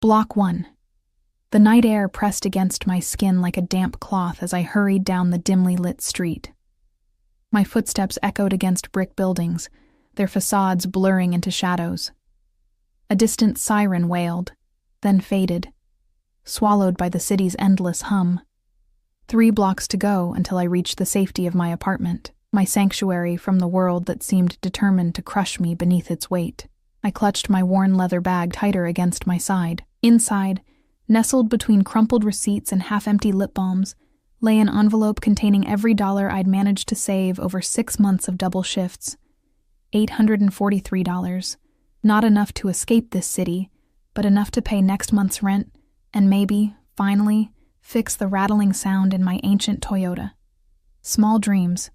Block 1. The night air pressed against my skin like a damp cloth as I hurried down the dimly lit street. My footsteps echoed against brick buildings, their facades blurring into shadows. A distant siren wailed, then faded, swallowed by the city's endless hum. 3 blocks to go until I reached the safety of my apartment, my sanctuary from the world that seemed determined to crush me beneath its weight. I clutched my worn leather bag tighter against my side. Inside, nestled between crumpled receipts and half-empty lip balms, lay an envelope containing every dollar I'd managed to save over 6 months of double shifts. $843. Not enough to escape this city, but enough to pay next month's rent and maybe, finally, fix the rattling sound in my ancient Toyota. Small dreams,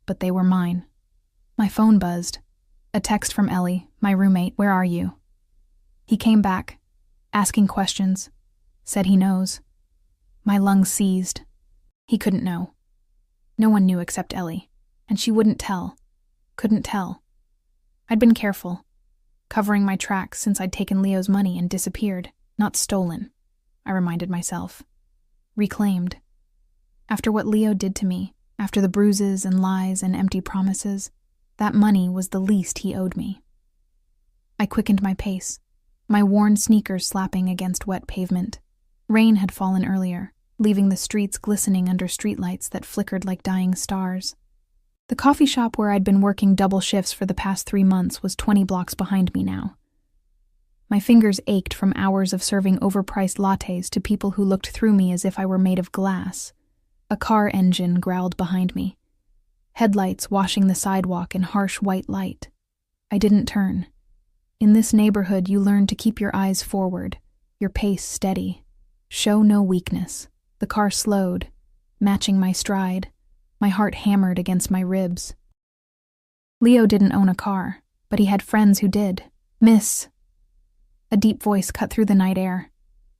but they were mine. My phone buzzed. A text from Ellie, my roommate. "Where are you?" He came back, asking questions. Said he knows. My lungs seized. He couldn't know. No one knew except Ellie, and she wouldn't tell. Couldn't tell. I'd been careful, covering my tracks since I'd taken Leo's money and disappeared. Not stolen, I reminded myself. Reclaimed. After what Leo did to me, after the bruises and lies and empty promises, that money was the least he owed me. I quickened my pace, my worn sneakers slapping against wet pavement. Rain had fallen earlier, leaving the streets glistening under streetlights that flickered like dying stars. The coffee shop where I'd been working double shifts for the past 3 months was 20 blocks behind me now. My fingers ached from hours of serving overpriced lattes to people who looked through me as if I were made of glass. A car engine growled behind me, headlights washing the sidewalk in harsh white light. I didn't turn. In this neighborhood, you learn to keep your eyes forward, your pace steady. Show no weakness. The car slowed, matching my stride. My heart hammered against my ribs. Leo didn't own a car, but he had friends who did. "Miss." A deep voice cut through the night air.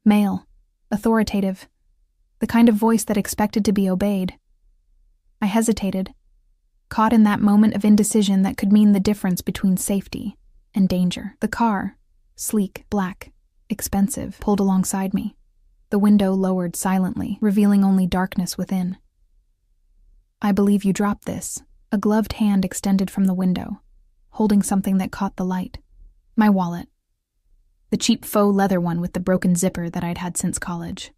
Male, authoritative, the kind of voice that expected to be obeyed. I hesitated, caught in that moment of indecision that could mean the difference between safety and danger. The car, sleek, black, expensive, pulled alongside me. The window lowered silently, revealing only darkness within. "I believe you dropped this." A gloved hand extended from the window, holding something that caught the light. My wallet. The cheap faux leather one with the broken zipper that I'd had since college.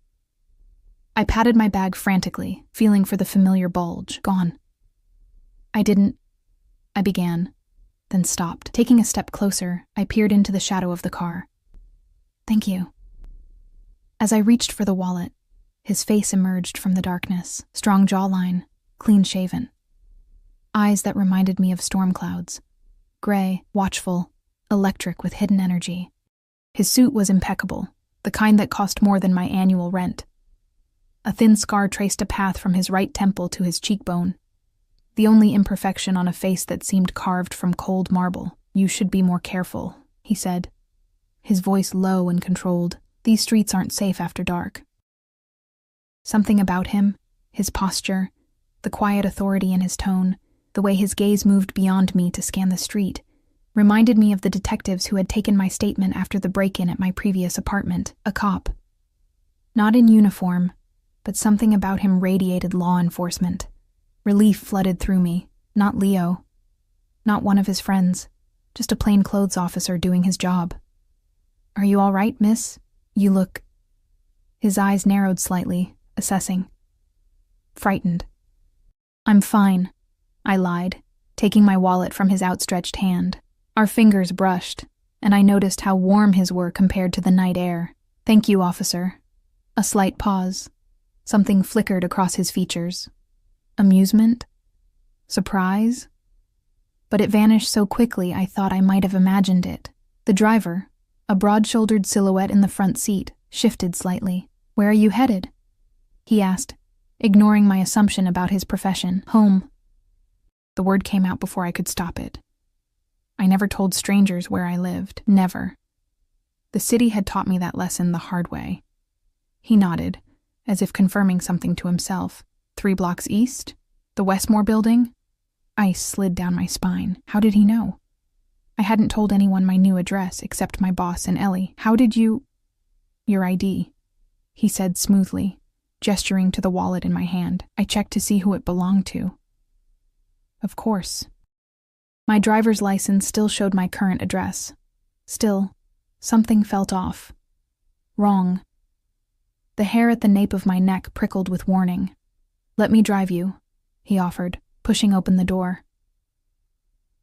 I patted my bag frantically, feeling for the familiar bulge. Gone. I began, then stopped. Taking a step closer, I peered into the shadow of the car. "Thank you." As I reached for the wallet, his face emerged from the darkness, strong jawline, clean-shaven. Eyes that reminded me of storm clouds. Gray, watchful, electric with hidden energy. His suit was impeccable, the kind that cost more than my annual rent. A thin scar traced a path from his right temple to his cheekbone, the only imperfection on a face that seemed carved from cold marble. "You should be more careful," he said, his voice low and controlled. "These streets aren't safe after dark." Something about him, his posture, the quiet authority in his tone, the way his gaze moved beyond me to scan the street, reminded me of the detectives who had taken my statement after the break-in at my previous apartment. A cop. Not in uniform, but something about him radiated law enforcement. Relief flooded through me. Not Leo. Not one of his friends. Just a plainclothes officer doing his job. "Are you all right, miss? You look..." His eyes narrowed slightly, assessing. Frightened. "I'm fine," I lied, taking my wallet from his outstretched hand. Our fingers brushed, and I noticed how warm his were compared to the night air. "Thank you, officer." A slight pause. Something flickered across his features. Amusement? Surprise? But it vanished so quickly I thought I might have imagined it. The driver, a broad-shouldered silhouette in the front seat, shifted slightly. "Where are you headed?" he asked, ignoring my assumption about his profession. "Home." The word came out before I could stop it. I never told strangers where I lived. Never. The city had taught me that lesson the hard way. He nodded, as if confirming something to himself. 3 blocks east? The Westmore building? Ice slid down my spine. How did he know? I hadn't told anyone my new address except my boss and Ellie. "How did you..." Your ID, he said smoothly, gesturing to the wallet in my hand. I checked to see who it belonged to. Of course. My driver's license still showed my current address. Still, something felt off. Wrong. The hair at the nape of my neck prickled with warning. Let me drive you, he offered, pushing open the door.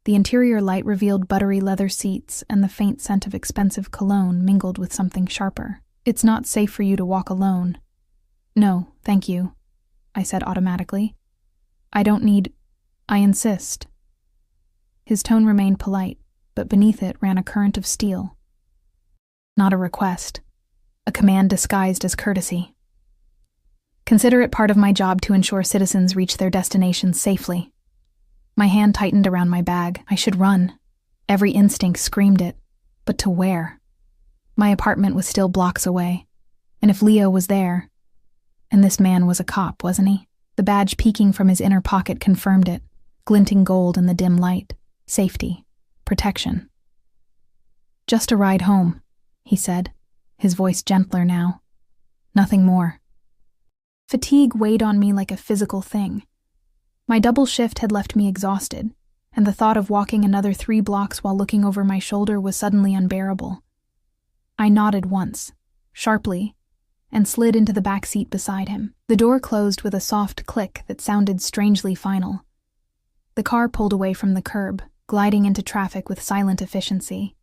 The interior light revealed buttery leather seats, and the faint scent of expensive cologne mingled with something sharper. It's not safe for you to walk alone. No, thank you, I said automatically. I insist. His tone remained polite, but beneath it ran a current of steel. Not a request. A command disguised as courtesy. Consider it part of my job to ensure citizens reach their destinations safely. My hand tightened around my bag. I should run. Every instinct screamed it. But to where? My apartment was still blocks away. And if Leo was there... And this man was a cop, wasn't he? The badge peeking from his inner pocket confirmed it, glinting gold in the dim light. Safety. Protection. Just a ride home, he said, his voice gentler now. Nothing more. Fatigue weighed on me like a physical thing. My double shift had left me exhausted, and the thought of walking another 3 blocks while looking over my shoulder was suddenly unbearable. I nodded once, sharply, and slid into the back seat beside him. The door closed with a soft click that sounded strangely final. The car pulled away from the curb, gliding into traffic with silent efficiency.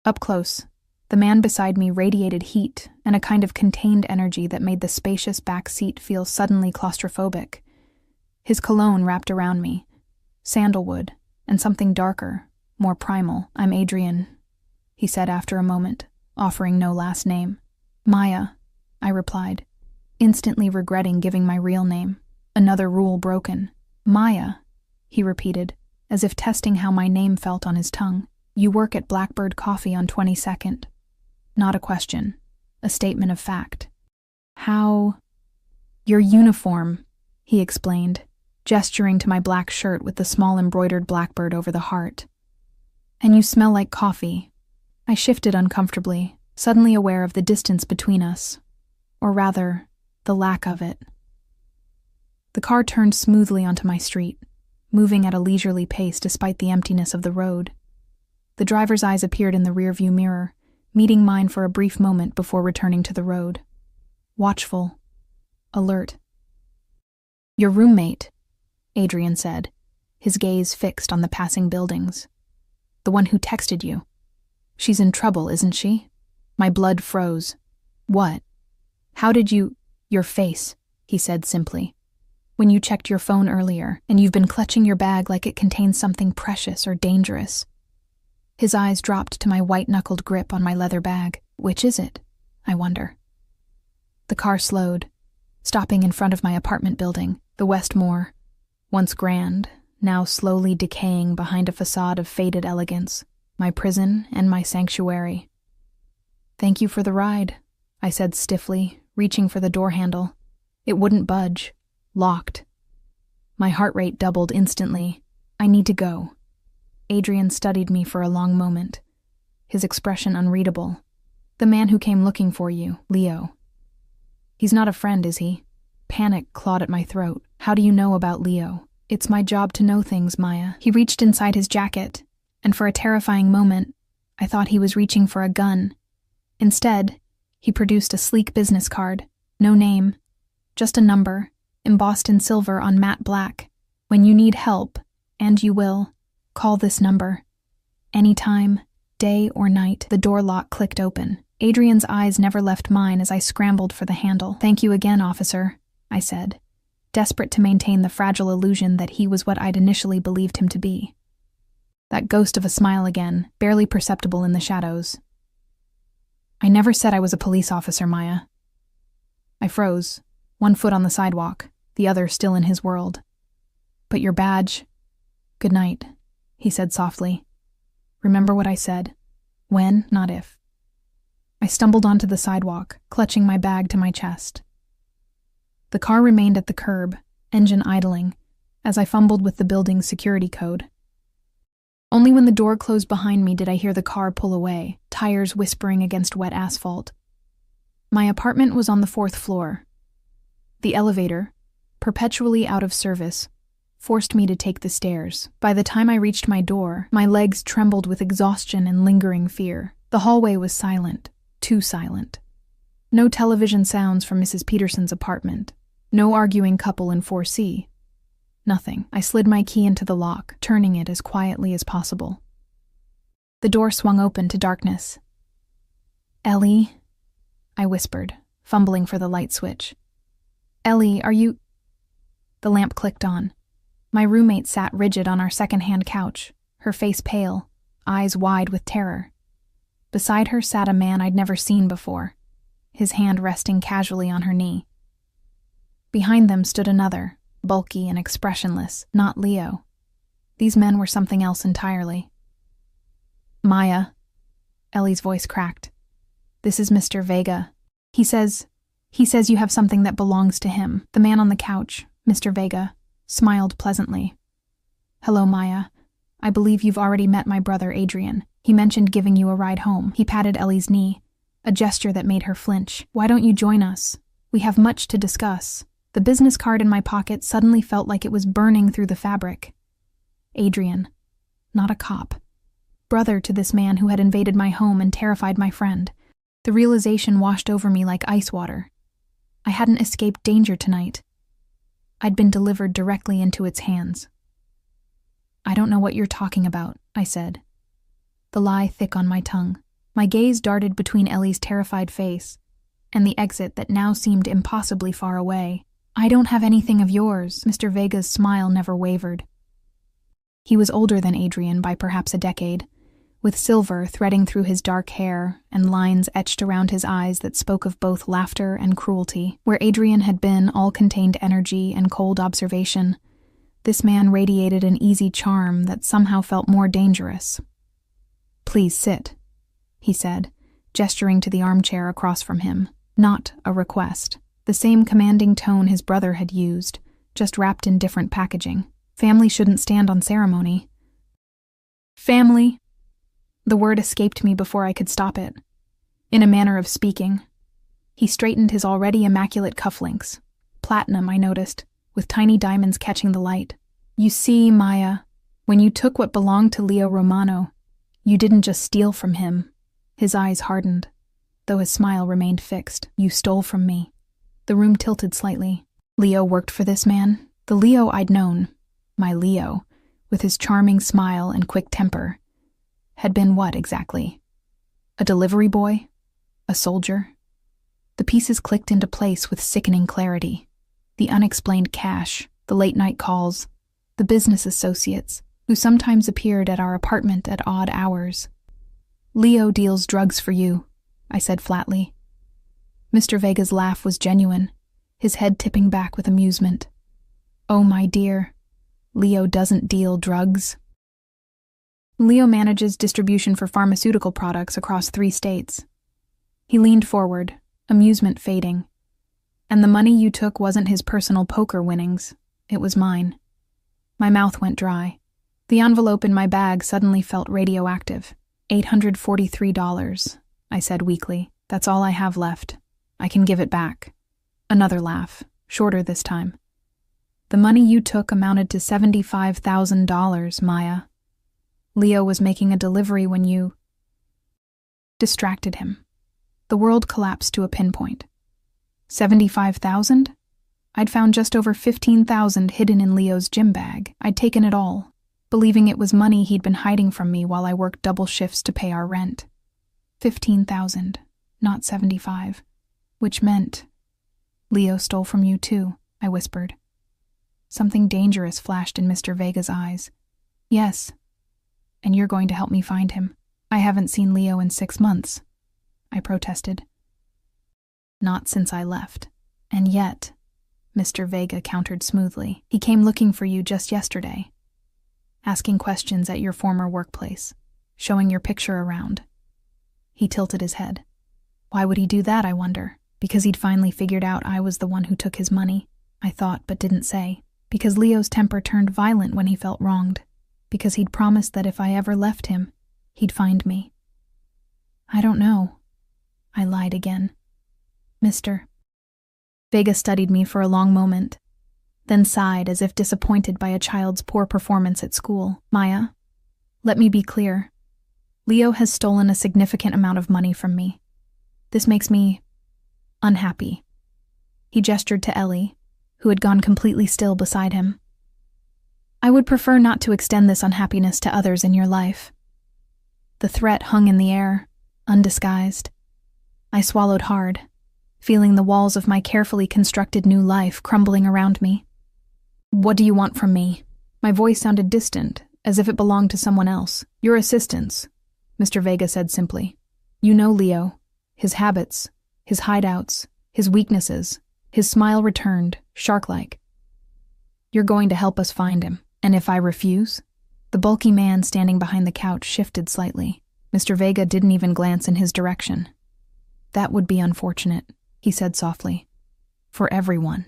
Up close, the man beside me radiated heat and a kind of contained energy that made the spacious back seat feel suddenly claustrophobic. His cologne wrapped around me, sandalwood, and something darker, more primal. I'm Adrian, he said after a moment, offering no last name. Maya, I replied, instantly regretting giving my real name. Another rule broken. Maya, he repeated, as if testing how my name felt on his tongue. You work at Blackbird Coffee on 22nd. Not a question, a statement of fact. How? Your uniform, he explained, gesturing to my black shirt with the small embroidered blackbird over the heart. And you smell like coffee. I shifted uncomfortably, suddenly aware of the distance between us. Or rather, the lack of it. The car turned smoothly onto my street, moving at a leisurely pace despite the emptiness of the road. The driver's eyes appeared in the rearview mirror, meeting mine for a brief moment before returning to the road. Watchful. Alert. Your roommate, Adrian said, his gaze fixed on the passing buildings. The one who texted you. She's in trouble, isn't she? My blood froze. What? How did you... Your face, he said simply. When you checked your phone earlier, and you've been clutching your bag like it contains something precious or dangerous. His eyes dropped to my white-knuckled grip on my leather bag. Which is it? I wonder. The car slowed, stopping in front of my apartment building, the Westmore, once grand, now slowly decaying behind a facade of faded elegance, my prison and my sanctuary. Thank you for the ride, I said stiffly, reaching for the door handle. It wouldn't budge. Locked. My heart rate doubled instantly. I need to go. Adrian studied me for a long moment, his expression unreadable. The man who came looking for you, Leo. He's not a friend, is he? Panic clawed at my throat. How do you know about Leo? It's my job to know things, Maya. He reached inside his jacket, and for a terrifying moment, I thought he was reaching for a gun. Instead, he produced a sleek business card. No name, just a number, embossed in silver on matte black. When you need help, and you will, call this number. Anytime, day or night. The door lock clicked open. Adrian's eyes never left mine as I scrambled for the handle. Thank you again, officer, I said, desperate to maintain the fragile illusion that he was what I'd initially believed him to be. That ghost of a smile again, barely perceptible in the shadows. I never said I was a police officer, Maya. I froze, one foot on the sidewalk, the other still in his world. But your badge... Good night, he said softly. Remember what I said. When, not if. I stumbled onto the sidewalk, clutching my bag to my chest. The car remained at the curb, engine idling, as I fumbled with the building's security code. Only when the door closed behind me did I hear the car pull away, tires whispering against wet asphalt. My apartment was on the 4th floor. The elevator, perpetually out of service, forced me to take the stairs. By the time I reached my door, my legs trembled with exhaustion and lingering fear. The hallway was silent, too silent. No television sounds from Mrs. Peterson's apartment. No arguing couple in 4C. Nothing. I slid my key into the lock, turning it as quietly as possible. The door swung open to darkness. "Ellie," I whispered, fumbling for the light switch. "Ellie, are you—" The lamp clicked on. My roommate sat rigid on our second-hand couch, her face pale, eyes wide with terror. Beside her sat a man I'd never seen before, his hand resting casually on her knee. Behind them stood another, bulky and expressionless, not Leo. These men were something else entirely. "Maya," Ellie's voice cracked. "This is Mr. Vega. He says you have something that belongs to him." The man on the couch, Mr. Vega, smiled pleasantly. "Hello, Maya. I believe you've already met my brother Adrian. He mentioned giving you a ride home." He patted Ellie's knee, a gesture that made her flinch. "Why don't you join us? We have much to discuss." The business card in my pocket suddenly felt like it was burning through the fabric. Adrian. Not a cop. Brother to this man who had invaded my home and terrified my friend. The realization washed over me like ice water. I hadn't escaped danger tonight. I'd been delivered directly into its hands. "I don't know what you're talking about," I said, the lie thick on my tongue. My gaze darted between Ellie's terrified face and the exit that now seemed impossibly far away. "I don't have anything of yours." Mr. Vega's smile never wavered. He was older than Adrian by perhaps a decade, with silver threading through his dark hair and lines etched around his eyes that spoke of both laughter and cruelty. Where Adrian had been all contained energy and cold observation, this man radiated an easy charm that somehow felt more dangerous. "Please sit," he said, gesturing to the armchair across from him. Not a request. The same commanding tone his brother had used, just wrapped in different packaging. Family shouldn't stand on ceremony. "Family?" The word escaped me before I could stop it. In a manner of speaking. He straightened his already immaculate cufflinks. Platinum, I noticed, with tiny diamonds catching the light. "You see, Maya, when you took what belonged to Leo Romano, you didn't just steal from him." His eyes hardened, though his smile remained fixed. "You stole from me." The room tilted slightly. Leo worked for this man? The Leo I'd known, my Leo, with his charming smile and quick temper, had been what exactly? A delivery boy? A soldier? The pieces clicked into place with sickening clarity. The unexplained cash, the late-night calls, the business associates, who sometimes appeared at our apartment at odd hours. "Leo deals drugs for you," I said flatly. Mr. Vega's laugh was genuine, his head tipping back with amusement. "Oh, my dear, Leo doesn't deal drugs. Leo manages distribution for pharmaceutical products across 3 states. He leaned forward, amusement fading. "And the money you took wasn't his personal poker winnings. It was mine." My mouth went dry. The envelope in my bag suddenly felt radioactive. $843, I said weakly. "That's all I have left. I can give it back." Another laugh, shorter this time. "The money you took amounted to $75,000, Maya. Leo was making a delivery when you..." Distracted him. The world collapsed to a pinpoint. 75,000? I'd found just over 15,000 hidden in Leo's gym bag. I'd taken it all, believing it was money he'd been hiding from me while I worked double shifts to pay our rent. 15,000, not 75, which meant... "Leo stole from you too," I whispered. Something dangerous flashed in Mr. Vega's eyes. "Yes. And you're going to help me find him." "I haven't seen Leo in 6 months," I protested. "Not since I left. And yet," Mr. Vega countered smoothly, "he came looking for you just yesterday, asking questions at your former workplace, showing your picture around." He tilted his head. Why would he do that, I wonder? Because he'd finally figured out I was the one who took his money, I thought but didn't say. Because Leo's temper turned violent when he felt wronged. Because he'd promised that if I ever left him, he'd find me. "I don't know." I lied again. Mr. Vega studied me for a long moment, then sighed as if disappointed by a child's poor performance at school. Maya, let me be clear. Leo has stolen a significant amount of money from me. This makes me unhappy. He gestured to Ellie, who had gone completely still beside him. I would prefer not to extend this unhappiness to others in your life. The threat hung in the air, undisguised. I swallowed hard, feeling the walls of my carefully constructed new life crumbling around me. What do you want from me? My voice sounded distant, as if it belonged to someone else. Your assistance, Mr. Vega said simply. You know Leo, his habits, his hideouts, his weaknesses. His smile returned, shark-like. You're going to help us find him, and if I refuse? The bulky man standing behind the couch shifted slightly. Mr. Vega didn't even glance in his direction. That would be unfortunate, he said softly. For everyone.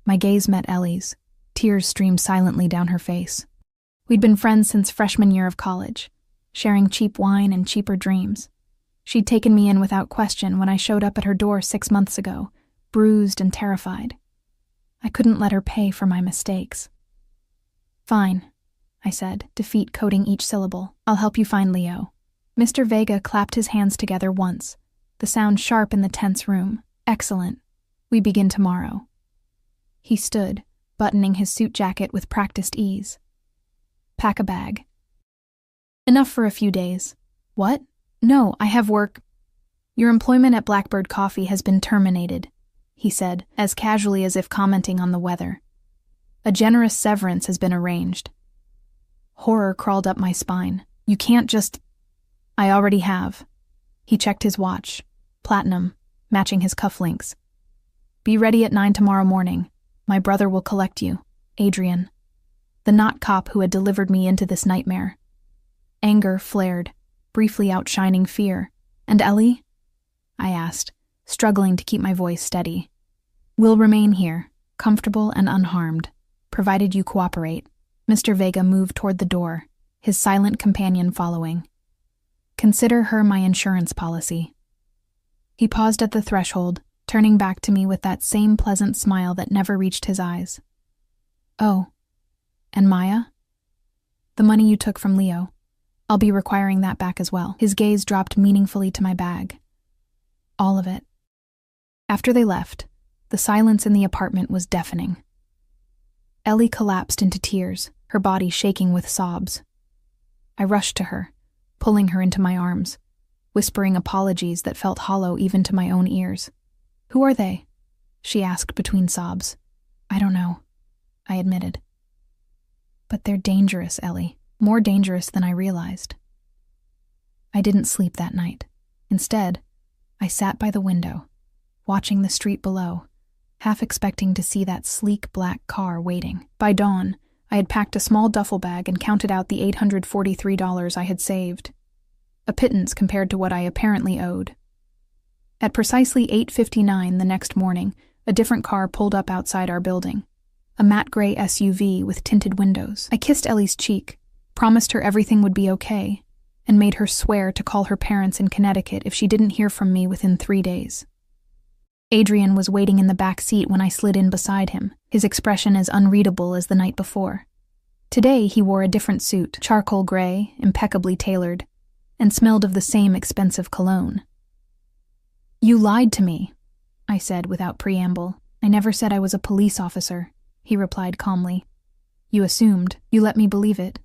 My gaze met Ellie's. Tears streamed silently down her face. We'd been friends since freshman year of college, sharing cheap wine and cheaper dreams. She'd taken me in without question when I showed up at her door 6 months ago, bruised and terrified. I couldn't let her pay for my mistakes. Fine, I said, defeat coding each syllable. I'll help you find Leo. Mr. Vega clapped his hands together once, the sound sharp in the tense room. Excellent. We begin tomorrow. He stood, buttoning his suit jacket with practiced ease. Pack a bag. Enough for a few days. What? No, I have work. Your employment at Blackbird Coffee has been terminated, he said, as casually as if commenting on the weather. A generous severance has been arranged. Horror crawled up my spine. You can't just... I already have. He checked his watch. Platinum, matching his cufflinks. Be ready at 9 tomorrow morning. My brother will collect you, Adrian. The not cop who had delivered me into this nightmare. Anger flared, briefly outshining fear. And Ellie? I asked, struggling to keep my voice steady. We'll remain here, comfortable and unharmed, provided you cooperate. Mr. Vega moved toward the door, his silent companion following. Consider her my insurance policy. He paused at the threshold, turning back to me with that same pleasant smile that never reached his eyes. Oh, and Maya? The money you took from Leo. I'll be requiring that back as well. His gaze dropped meaningfully to my bag. All of it. After they left, the silence in the apartment was deafening. Ellie collapsed into tears, her body shaking with sobs. I rushed to her, pulling her into my arms, whispering apologies that felt hollow even to my own ears. Who are they? She asked between sobs. I don't know, I admitted. But they're dangerous, Ellie. More dangerous than I realized. I didn't sleep that night. Instead, I sat by the window, watching the street below, half expecting to see that sleek black car waiting. By dawn, I had packed a small duffel bag and counted out the $843 I had saved. A pittance compared to what I apparently owed. At precisely 8:59 the next morning, a different car pulled up outside our building. A matte gray SUV with tinted windows. I kissed Ellie's cheek, promised her everything would be okay, and made her swear to call her parents in Connecticut if she didn't hear from me within 3 days. Adrian was waiting in the back seat when I slid in beside him, his expression as unreadable as the night before. Today he wore a different suit, charcoal gray, impeccably tailored, and smelled of the same expensive cologne. You lied to me, I said without preamble. I never said I was a police officer, he replied calmly. You assumed. You let me believe it.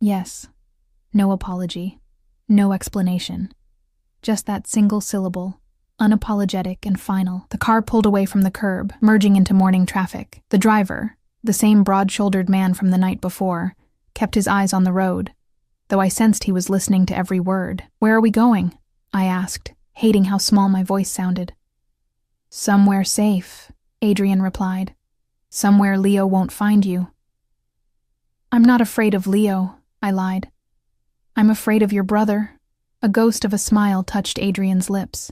Yes. No apology. No explanation. Just that single syllable, unapologetic and final. The car pulled away from the curb, merging into morning traffic. The driver, the same broad-shouldered man from the night before, kept his eyes on the road, though I sensed he was listening to every word. Where are we going? I asked, hating how small my voice sounded. Somewhere safe, Adrian replied. Somewhere Leo won't find you. I'm not afraid of Leo, I lied. I'm afraid of your brother. A ghost of a smile touched Adrian's lips.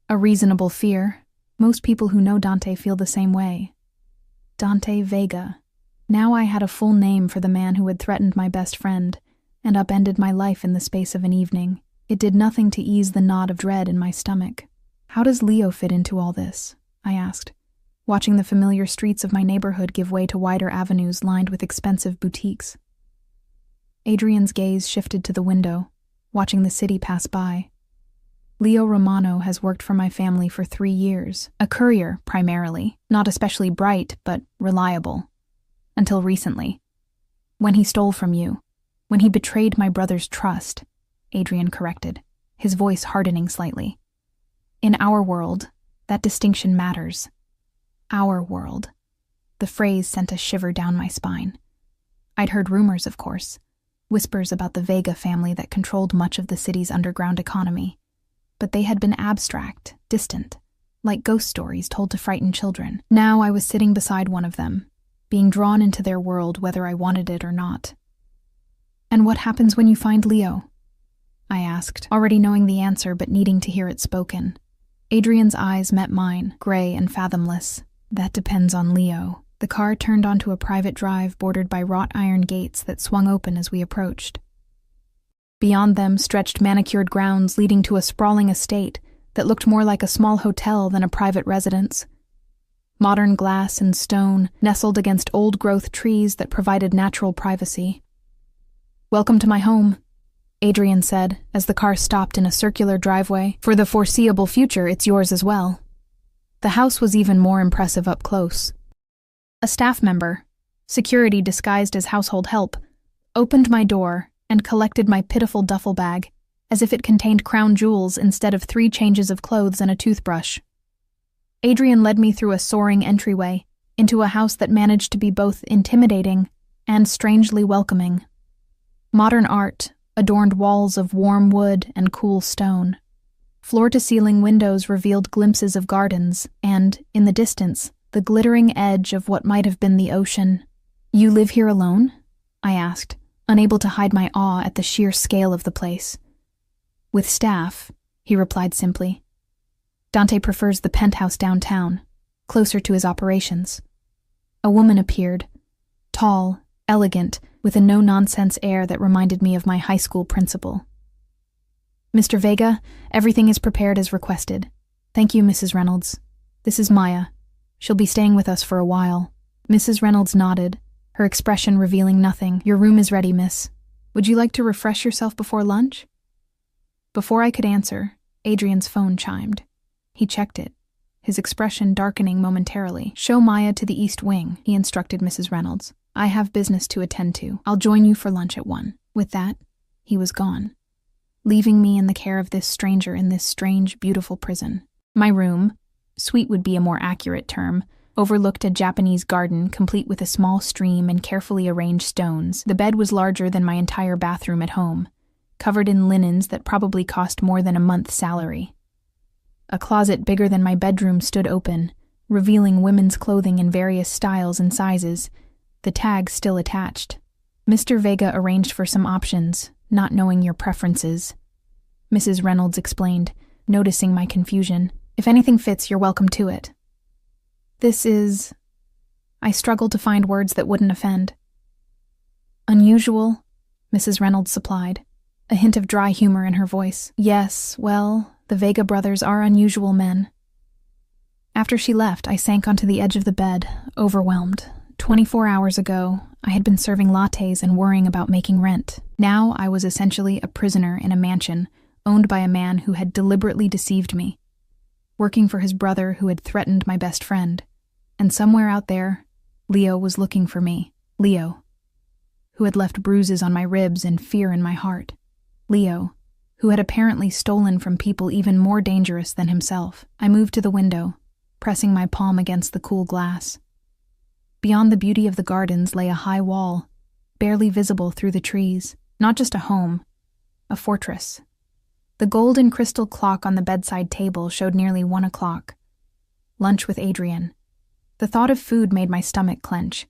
A reasonable fear. Most people who know Dante feel the same way. Dante Vega. Now I had a full name for the man who had threatened my best friend and upended my life in the space of an evening. It did nothing to ease the knot of dread in my stomach. How does Leo fit into all this? I asked, watching the familiar streets of my neighborhood give way to wider avenues lined with expensive boutiques. Adrian's gaze shifted to the window, watching the city pass by. Leo Romano has worked for my family for 3 years, a courier primarily, not especially bright, but reliable. Until recently. When he stole from you, when he betrayed my brother's trust, Adrian corrected, his voice hardening slightly. In our world, that distinction matters. Our world. The phrase sent a shiver down my spine. I'd heard rumors, of course, whispers about the Vega family that controlled much of the city's underground economy. But they had been abstract, distant, like ghost stories told to frighten children. Now I was sitting beside one of them, being drawn into their world whether I wanted it or not. And what happens when you find Leo? I asked, already knowing the answer but needing to hear it spoken. Adrian's eyes met mine, gray and fathomless. That depends on Leo. The car turned onto a private drive bordered by wrought iron gates that swung open as we approached. Beyond them stretched manicured grounds leading to a sprawling estate that looked more like a small hotel than a private residence. Modern glass and stone nestled against old-growth trees that provided natural privacy. "Welcome to my home," Adrian said as the car stopped in a circular driveway. "For the foreseeable future, it's yours as well." The house was even more impressive up close. A staff member, security disguised as household help, opened my door and collected my pitiful duffel bag, as if it contained crown jewels instead of 3 changes of clothes and a toothbrush. Adrian led me through a soaring entryway into a house that managed to be both intimidating and strangely welcoming. Modern art adorned walls of warm wood and cool stone. Floor-to-ceiling windows revealed glimpses of gardens and, in the distance, the glittering edge of what might have been the ocean. "You live here alone?" I asked, unable to hide my awe at the sheer scale of the place. "With staff," he replied simply. "Dante prefers the penthouse downtown, closer to his operations." A woman appeared, tall, elegant, with a no-nonsense air that reminded me of my high school principal. "Mr. Vega, everything is prepared as requested. Thank you, Mrs. Reynolds. This is Maya. She'll be staying with us for a while." Mrs. Reynolds nodded, her expression revealing nothing. "Your room is ready, miss. Would you like to refresh yourself before lunch?" Before I could answer, Adrian's phone chimed. He checked it, his expression darkening momentarily. "Show Maya to the East Wing," he instructed Mrs. Reynolds. "I have business to attend to. I'll join you for lunch at 1. With that, he was gone, leaving me in the care of this stranger in this strange, beautiful prison. My room, suite would be a more accurate term, overlooked a Japanese garden complete with a small stream and carefully arranged stones. The bed was larger than my entire bathroom at home, covered in linens that probably cost more than a month's salary. A closet bigger than my bedroom stood open, revealing women's clothing in various styles and sizes, the tags still attached. "Mr. Vega arranged for some options, not knowing your preferences," Mrs. Reynolds explained, noticing my confusion. "If anything fits, you're welcome to it." "This is..." I struggled to find words that wouldn't offend. "Unusual," Mrs. Reynolds supplied, a hint of dry humor in her voice. "Yes, well, the Vega brothers are unusual men." After she left, I sank onto the edge of the bed, overwhelmed. 24 hours ago, I had been serving lattes and worrying about making rent. Now I was essentially a prisoner in a mansion owned by a man who had deliberately deceived me, working for his brother who had threatened my best friend. And somewhere out there, Leo was looking for me. Leo, who had left bruises on my ribs and fear in my heart. Leo, who had apparently stolen from people even more dangerous than himself. I moved to the window, pressing my palm against the cool glass. Beyond the beauty of the gardens lay a high wall, barely visible through the trees. Not just a home, a fortress. The gold and crystal clock on the bedside table showed nearly 1 o'clock. Lunch with Adrian. The thought of food made my stomach clench,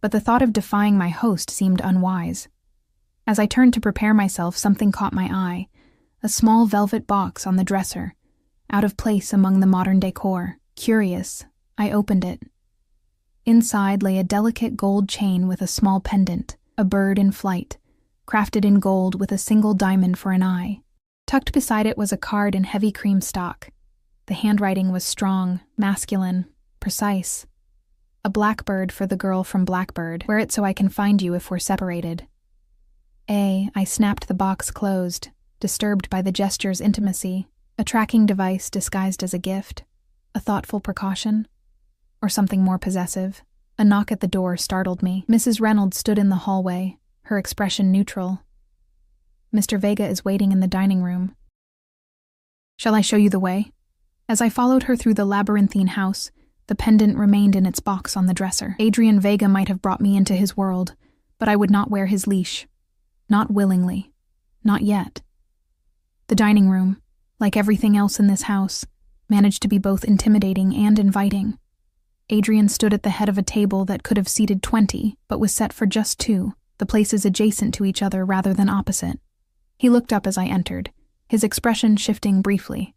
but the thought of defying my host seemed unwise. As I turned to prepare myself, something caught my eye, a small velvet box on the dresser, out of place among the modern decor. Curious, I opened it. Inside lay a delicate gold chain with a small pendant, a bird in flight, crafted in gold with a single diamond for an eye. Tucked beside it was a card in heavy cream stock, The handwriting was strong, masculine, precise. A blackbird for the girl from Blackbird. Wear it so I can find you if we're separated. I snapped the box closed, disturbed by the gesture's intimacy. A tracking device disguised as a gift? A thoughtful precaution? Or something more possessive? A knock at the door startled me. Mrs. Reynolds stood in the hallway, her expression neutral. Mr. Vega is waiting in the dining room. Shall I show you the way? As I followed her through the labyrinthine house, the pendant remained in its box on the dresser. Adrian Vega might have brought me into his world, but I would not wear his leash. Not willingly. Not yet. The dining room, like everything else in this house, managed to be both intimidating and inviting. Adrian stood at the head of a table that could have seated 20, but was set for just 2, the places adjacent to each other rather than opposite. He looked up as I entered, his expression shifting briefly.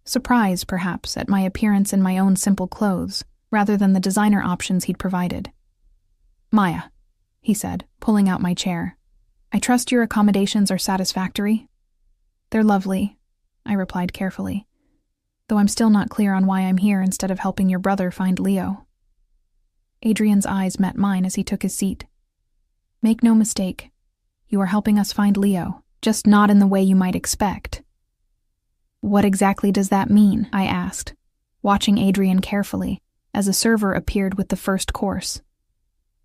Surprise, perhaps, at my appearance in my own simple clothes, rather than the designer options he'd provided. Maya, he said, pulling out my chair. I trust your accommodations are satisfactory? They're lovely, I replied carefully, though I'm still not clear on why I'm here instead of helping your brother find Leo. Adrian's eyes met mine as he took his seat. Make no mistake, you are helping us find Leo, just not in the way you might expect. What exactly does that mean? I asked, watching Adrian carefully as a server appeared with the first course.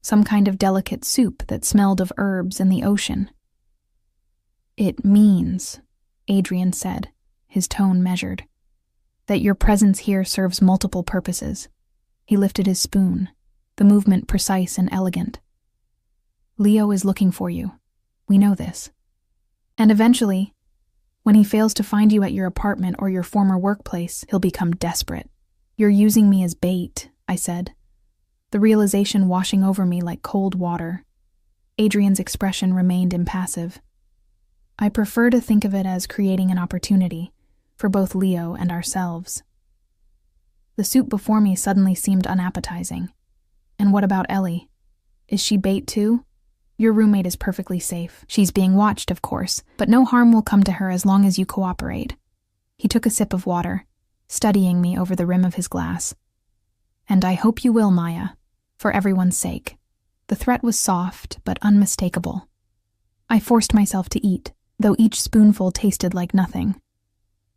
Some kind of delicate soup that smelled of herbs and the ocean. It means, Adrian said, his tone measured, that your presence here serves multiple purposes. He lifted his spoon, the movement precise and elegant. Leo is looking for you. We know this. And eventually, when he fails to find you at your apartment or your former workplace, he'll become desperate. You're using me as bait, I said, the realization washing over me like cold water. Adrian's expression remained impassive. I prefer to think of it as creating an opportunity for both Leo and ourselves. The soup before me suddenly seemed unappetizing. And what about Ellie? Is she bait too? Your roommate is perfectly safe. She's being watched, of course, but no harm will come to her as long as you cooperate. He took a sip of water, studying me over the rim of his glass. And I hope you will, Maya, for everyone's sake. The threat was soft, but unmistakable. I forced myself to eat, though each spoonful tasted like nothing.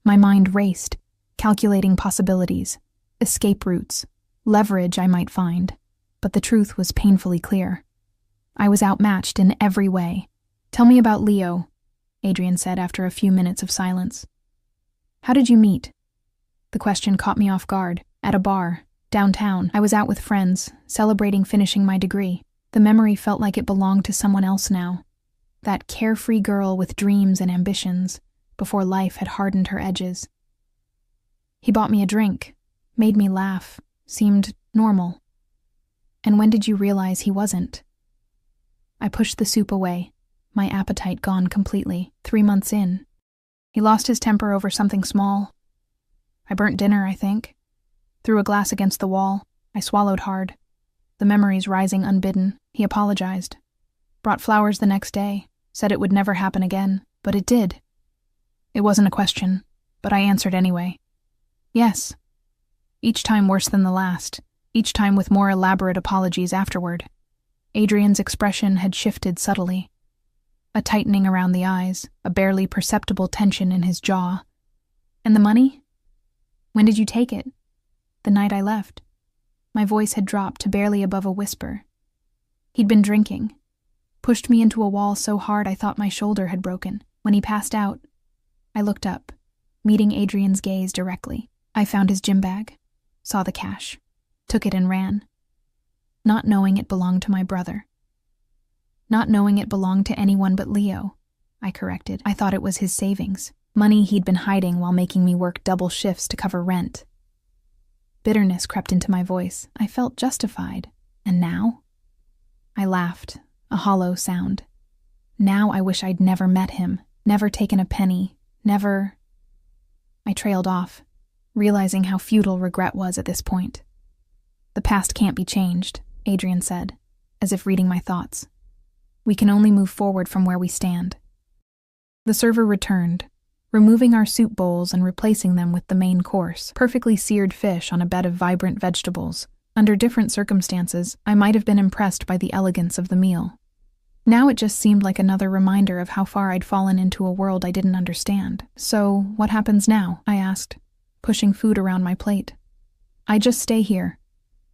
My mind raced, calculating possibilities, escape routes, leverage I might find, but the truth was painfully clear. I was outmatched in every way. Tell me about Leo, Adrian said after a few minutes of silence. How did you meet? The question caught me off guard. At a bar, downtown. I was out with friends, celebrating finishing my degree. The memory felt like it belonged to someone else now. That carefree girl with dreams and ambitions, before life had hardened her edges. He bought me a drink, made me laugh, seemed normal. And when did you realize he wasn't? I pushed the soup away, my appetite gone completely. 3 months in. He lost his temper over something small. I burnt dinner, I think. Threw a glass against the wall. I swallowed hard. The memories rising unbidden. He apologized. Brought flowers the next day. Said it would never happen again, but it did. It wasn't a question, but I answered anyway. Yes. Each time worse than the last. Each time with more elaborate apologies afterward. Adrian's expression had shifted subtly. A tightening around the eyes, a barely perceptible tension in his jaw. And the money? When did you take it? The night I left. My voice had dropped to barely above a whisper. He'd been drinking. Pushed me into a wall so hard I thought my shoulder had broken. When he passed out, I looked up, meeting Adrian's gaze directly. I found his gym bag, saw the cash, took it and ran. Not knowing it belonged to my brother. Not knowing it belonged to anyone but Leo, I corrected. I thought it was his savings, money he'd been hiding while making me work double shifts to cover rent. Bitterness crept into my voice. I felt justified. And now? I laughed, a hollow sound. Now I wish I'd never met him, never taken a penny, never... I trailed off, realizing how futile regret was at this point. The past can't be changed, Adrian said, as if reading my thoughts. We can only move forward from where we stand. The server returned, removing our soup bowls and replacing them with the main course, perfectly seared fish on a bed of vibrant vegetables. Under different circumstances, I might have been impressed by the elegance of the meal. Now it just seemed like another reminder of how far I'd fallen into a world I didn't understand. "So, what happens now?" I asked, pushing food around my plate. "I just stay here,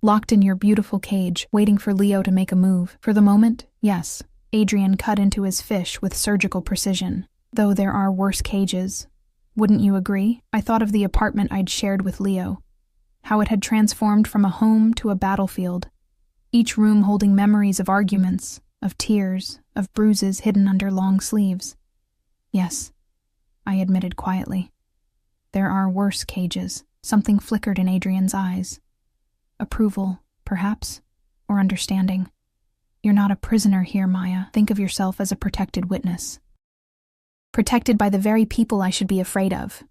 locked in your beautiful cage, waiting for Leo to make a move. For the moment, yes." Adrian cut into his fish with surgical precision. "Though there are worse cages. Wouldn't you agree?" I thought of the apartment I'd shared with Leo, how it had transformed from a home to a battlefield, each room holding memories of arguments, of tears, of bruises hidden under long sleeves. "Yes," I admitted quietly. "There are worse cages." Something flickered in Adrian's eyes. Approval, perhaps, or understanding. "You're not a prisoner here, Maya. Think of yourself as a protected witness." "Protected by the very people I should be afraid of,"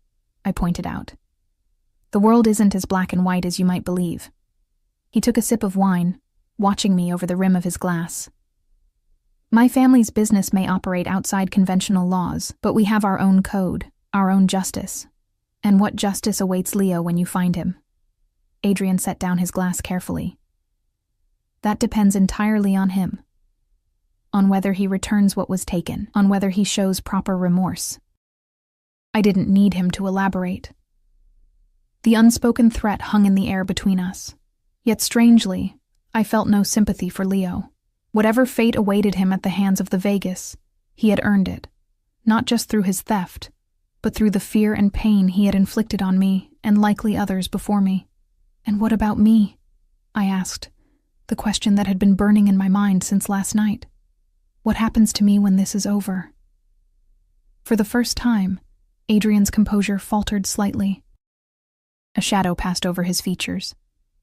I pointed out. "The world isn't as black and white as you might believe." He took a sip of wine, watching me over the rim of his glass. "My family's business may operate outside conventional laws, but we have our own code, our own justice. And what justice awaits Leo when you find him?" Adrian set down his glass carefully. "That depends entirely on him. On whether he returns what was taken, on whether he shows proper remorse." I didn't need him to elaborate. The unspoken threat hung in the air between us. Yet strangely, I felt no sympathy for Leo. Whatever fate awaited him at the hands of the Vegas, he had earned it, not just through his theft, but through the fear and pain he had inflicted on me and likely others before me. "And what about me?" I asked, the question that had been burning in my mind since last night. "What happens to me when this is over?" For the first time, Adrian's composure faltered slightly. A shadow passed over his features.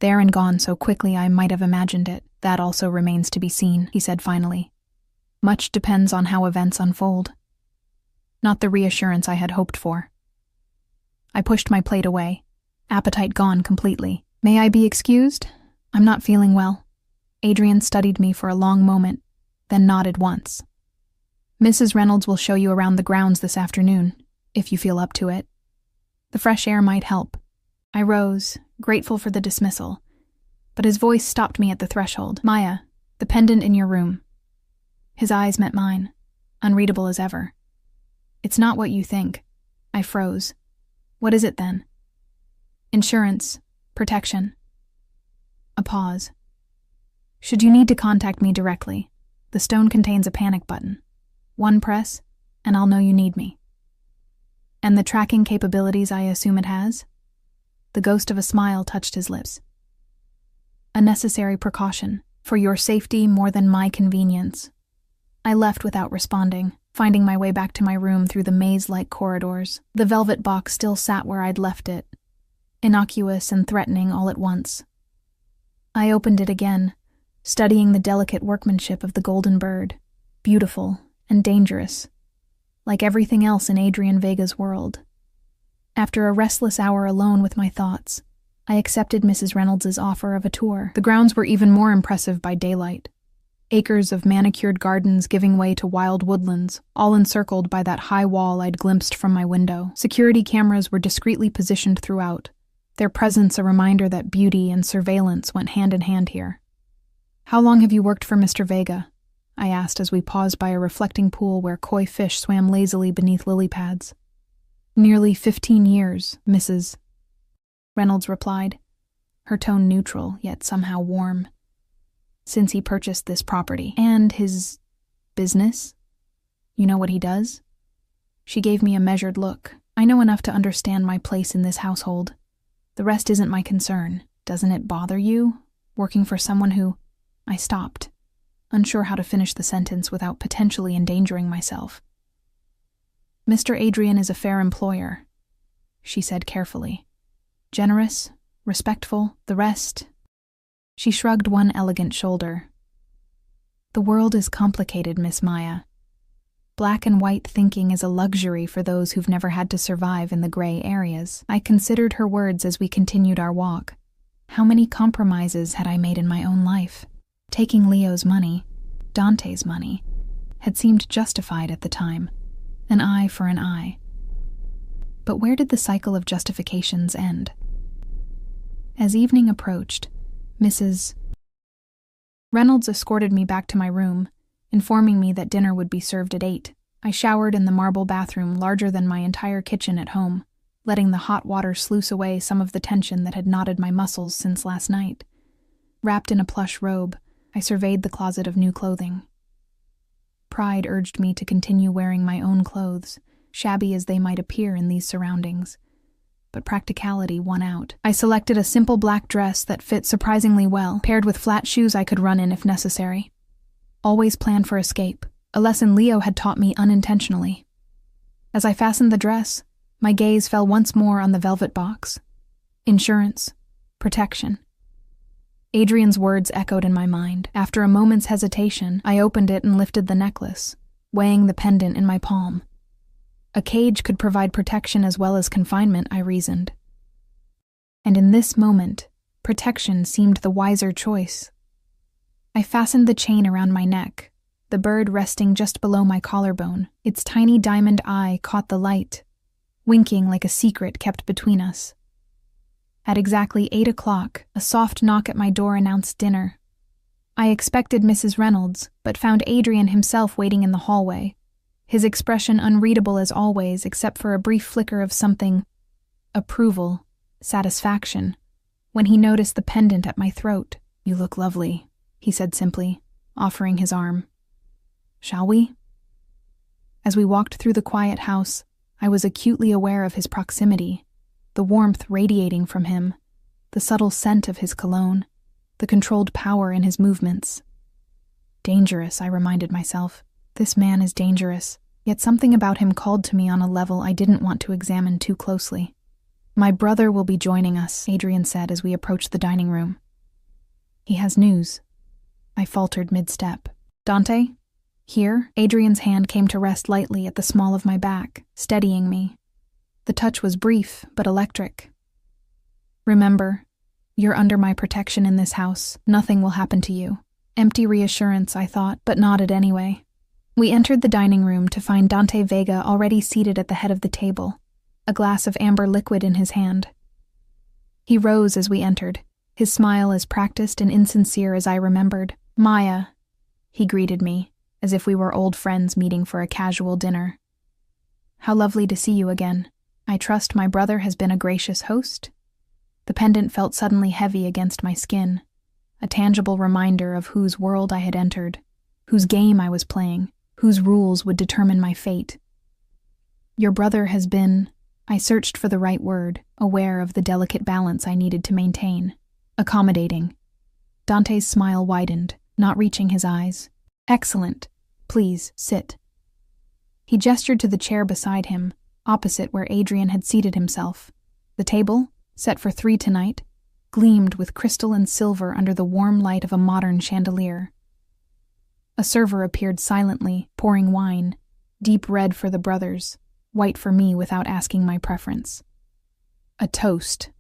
"There and gone so quickly I might have imagined it. That also remains to be seen," he said finally. "Much depends on how events unfold." Not the reassurance I had hoped for. I pushed my plate away, appetite gone completely. "May I be excused? I'm not feeling well." Adrian studied me for a long moment, then nodded once. "Mrs. Reynolds will show you around the grounds this afternoon, if you feel up to it. The fresh air might help." I rose, grateful for the dismissal, but his voice stopped me at the threshold. "Maya, the pendant in your room." His eyes met mine, unreadable as ever. "It's not what you think." I froze. "What is it then?" "Insurance, protection." A pause. "Should you need to contact me directly, the stone contains a panic button. One press, and I'll know you need me." "And the tracking capabilities I assume it has?" The ghost of a smile touched his lips. "A necessary precaution, for your safety more than my convenience." I left without responding, finding my way back to my room through the maze-like corridors. The velvet box still sat where I'd left it, innocuous and threatening all at once. I opened it again, studying the delicate workmanship of the golden bird, beautiful and dangerous, like everything else in Adrian Vega's world. After a restless hour alone with my thoughts, I accepted Mrs. Reynolds' offer of a tour. The grounds were even more impressive by daylight. Acres of manicured gardens giving way to wild woodlands, all encircled by that high wall I'd glimpsed from my window. Security cameras were discreetly positioned throughout, their presence a reminder that beauty and surveillance went hand in hand here. "How long have you worked for Mr. Vega?" I asked as we paused by a reflecting pool where koi fish swam lazily beneath lily pads. "Nearly 15 years, Mrs. Reynolds replied, her tone neutral, yet somehow warm. "Since he purchased this property." "And his business? You know what he does?" She gave me a measured look. "I know enough to understand my place in this household. The rest isn't my concern. Doesn't it bother you, working for someone who—" I stopped, unsure how to finish the sentence without potentially endangering myself. "Mr. Adrian is a fair employer," she said carefully. "Generous, respectful, the rest—" She shrugged one elegant shoulder. "The world is complicated, Miss Maya. Black and white thinking is a luxury for those who've never had to survive in the gray areas." I considered her words as we continued our walk. How many compromises had I made in my own life? Taking Leo's money, Dante's money, had seemed justified at the time. An eye for an eye. But where did the cycle of justifications end? As evening approached, Mrs. Reynolds escorted me back to my room, informing me that dinner would be served at 8. I showered in the marble bathroom larger than my entire kitchen at home, letting the hot water sluice away some of the tension that had knotted my muscles since last night. Wrapped in a plush robe, I surveyed the closet of new clothing. Pride urged me to continue wearing my own clothes, shabby as they might appear in these surroundings. But practicality won out. I selected a simple black dress that fit surprisingly well, paired with flat shoes I could run in if necessary. Always plan for escape, a lesson Leo had taught me unintentionally. As I fastened the dress, my gaze fell once more on the velvet box. Insurance. Protection. Adrian's words echoed in my mind. After a moment's hesitation, I opened it and lifted the necklace, weighing the pendant in my palm. A cage could provide protection as well as confinement, I reasoned. And in this moment, protection seemed the wiser choice. I fastened the chain around my neck, the bird resting just below my collarbone. Its tiny diamond eye caught the light, winking like a secret kept between us. At exactly 8 o'clock, a soft knock at my door announced dinner. I expected Mrs. Reynolds, but found Adrian himself waiting in the hallway, his expression unreadable as always except for a brief flicker of something, approval, satisfaction, when he noticed the pendant at my throat. "You look lovely," he said simply, offering his arm. "Shall we?" As we walked through the quiet house, I was acutely aware of his proximity, the warmth radiating from him, the subtle scent of his cologne, the controlled power in his movements. Dangerous, I reminded myself. This man is dangerous, yet something about him called to me on a level I didn't want to examine too closely. "My brother will be joining us," Adrian said as we approached the dining room. "He has news." I faltered mid-step. "Dante? Here?" Adrian's hand came to rest lightly at the small of my back, steadying me. The touch was brief, but electric. "Remember, you're under my protection in this house. Nothing will happen to you." Empty reassurance, I thought, but nodded anyway. We entered the dining room to find Dante Vega already seated at the head of the table, a glass of amber liquid in his hand. He rose as we entered, his smile as practiced and insincere as I remembered. "Maya," he greeted me, as if we were old friends meeting for a casual dinner. "How lovely to see you again. I trust my brother has been a gracious host?" The pendant felt suddenly heavy against my skin, a tangible reminder of whose world I had entered, whose game I was playing, whose rules would determine my fate. "Your brother has been," I searched for the right word, aware of the delicate balance I needed to maintain. "Accommodating." Dante's smile widened, not reaching his eyes. "Excellent. Please, sit." He gestured to the chair beside him, opposite where Adrian had seated himself. The table, set for 3 tonight, gleamed with crystal and silver under the warm light of a modern chandelier. A server appeared silently, pouring wine, deep red for the brothers, white for me without asking my preference. "A toast,"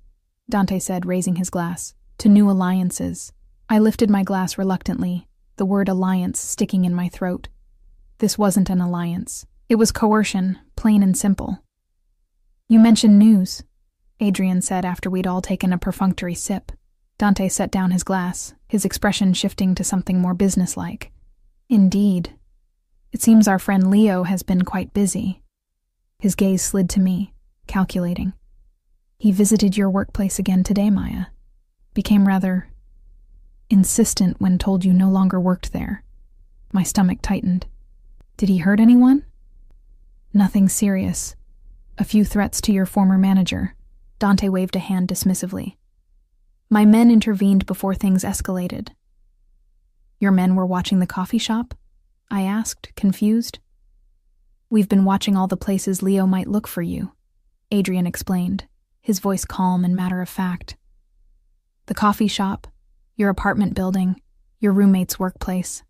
Dante said, raising his glass, "to new alliances." I lifted my glass reluctantly, the word alliance sticking in my throat. This wasn't an alliance. It was coercion, plain and simple. "You mentioned news," Adrian said after we'd all taken a perfunctory sip. Dante set down his glass, his expression shifting to something more businesslike. "Indeed. It seems our friend Leo has been quite busy." His gaze slid to me, calculating. "He visited your workplace again today, Maya. Became rather insistent when told you no longer worked there." My stomach tightened. "Did he hurt anyone?" "Nothing serious. A few threats to your former manager." Dante waved a hand dismissively. "My men intervened before things escalated." "Your men were watching the coffee shop?" I asked, confused. "We've been watching all the places Leo might look for you," Adrian explained, his voice calm and matter-of-fact. "The coffee shop, your apartment building, your roommate's workplace."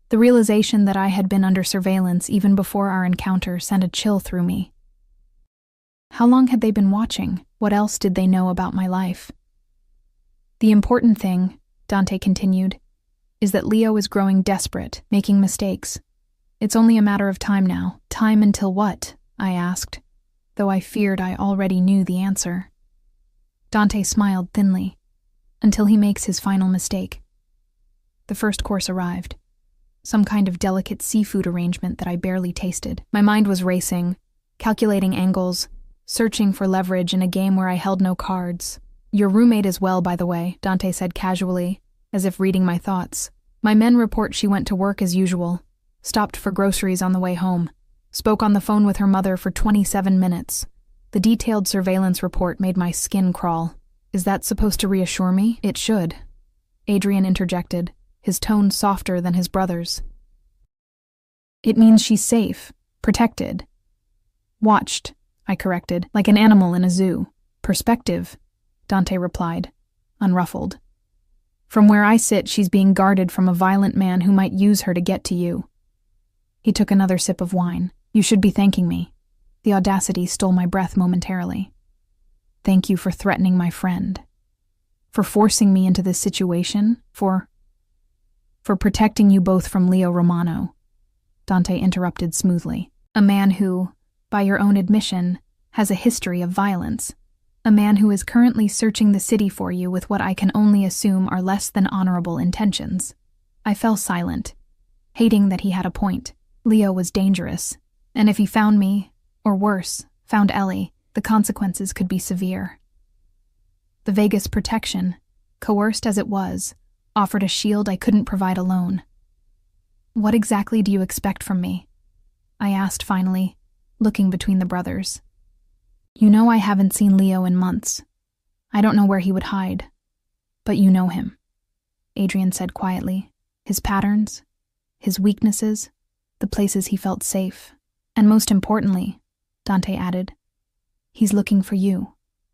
The realization that I had been under surveillance even before our encounter sent a chill through me. How long had they been watching? What else did they know about my life? "The important thing," Dante continued, "is that Leo is growing desperate, making mistakes. It's only a matter of time now." "Time until what?" I asked. though I feared I already knew the answer. Dante smiled thinly, until he makes his final mistake. The first course arrived. Some kind of delicate seafood arrangement that I barely tasted. My mind was racing, calculating angles, searching for leverage in a game where I held no cards. "Your roommate is well, by the way," Dante said casually, as if reading my thoughts. "My men report she went to work as usual, stopped for groceries on the way home, spoke on the phone with her mother for 27 minutes. The detailed surveillance report made my skin crawl. Is that supposed to reassure me? It should." Adrian interjected, his tone softer than his brother's. "It means she's safe, protected." "Watched," I corrected, "like an animal in a zoo." "Perspective," Dante replied, unruffled. "From where I sit, she's being guarded from a violent man who might use her to get to you." He took another sip of wine. "You should be thanking me." The audacity stole my breath momentarily. "Thank you for threatening my friend. For forcing me into this situation. For protecting you both from Leo Romano," Dante interrupted smoothly. "A man who, by your own admission, has a history of violence. A man who is currently searching the city for you with what I can only assume are less than honorable intentions." I fell silent, hating that he had a point. Leo was dangerous, and if he found me, or worse, found Ellie, the consequences could be severe. The Vegas protection, coerced as it was, offered a shield I couldn't provide alone. "What exactly do you expect from me?" I asked finally, looking between the brothers. "You know I haven't seen Leo in months. I don't know where he would hide. But you know him," Adrian said quietly. "His patterns, his weaknesses, the places he felt safe. And most importantly," Dante added, "he's looking for you,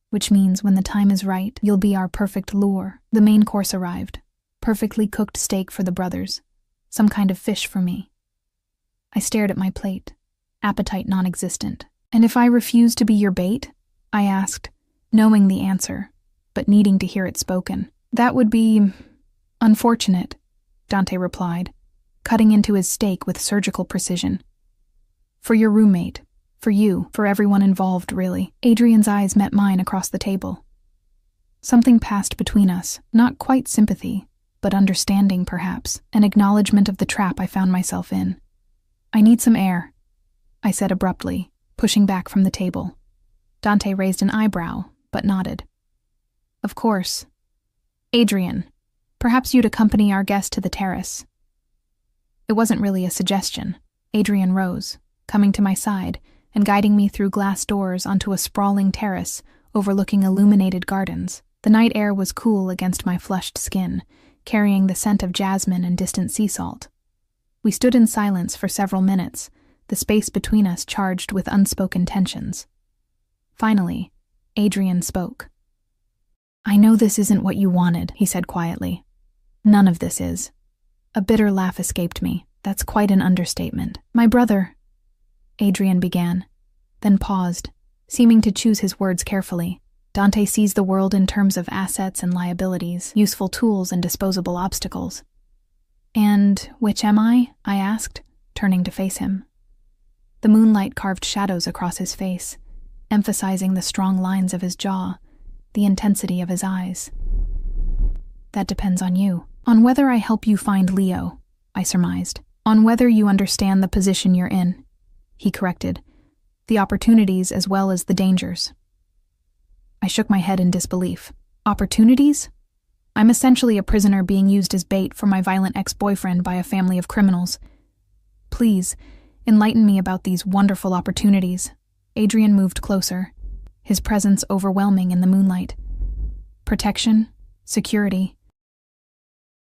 which means when the time is right, you'll be our perfect lure." The main course arrived. Perfectly cooked steak for the brothers, some kind of fish for me. I stared at my plate, appetite non-existent. "And if I refuse to be your bait?" I asked, knowing the answer, but needing to hear it spoken. "That would be unfortunate," Dante replied, cutting into his steak with surgical precision. "For your roommate, for you, for everyone involved, really." Adrian's eyes met mine across the table. Something passed between us, not quite sympathy, but understanding perhaps, an acknowledgement of the trap I found myself in. "I need some air," I said abruptly, pushing back from the table. Dante raised an eyebrow, but nodded. "Of course. Adrian, perhaps you'd accompany our guest to the terrace." It wasn't really a suggestion. Adrian rose, coming to my side and guiding me through glass doors onto a sprawling terrace overlooking illuminated gardens. The night air was cool against my flushed skin, carrying the scent of jasmine and distant sea salt. We stood in silence for several minutes, the space between us charged with unspoken tensions. Finally, Adrian spoke. "I know this isn't what you wanted," he said quietly. "None of this is." A bitter laugh escaped me. "That's quite an understatement." "My brother," Adrian began, then paused, seeming to choose his words carefully. "Dante sees the world in terms of assets and liabilities, useful tools and disposable obstacles." "And which am I?" I asked, turning to face him. The moonlight carved shadows across his face, emphasizing the strong lines of his jaw, the intensity of his eyes. "That depends on you. On whether I help you find Leo," I surmised. "On whether you understand the position you're in," he corrected. "The opportunities as well as the dangers." I shook my head in disbelief. "Opportunities? I'm essentially a prisoner being used as bait for my violent ex-boyfriend by a family of criminals. Please, enlighten me about these wonderful opportunities." Adrian moved closer, his presence overwhelming in the moonlight. "Protection, security.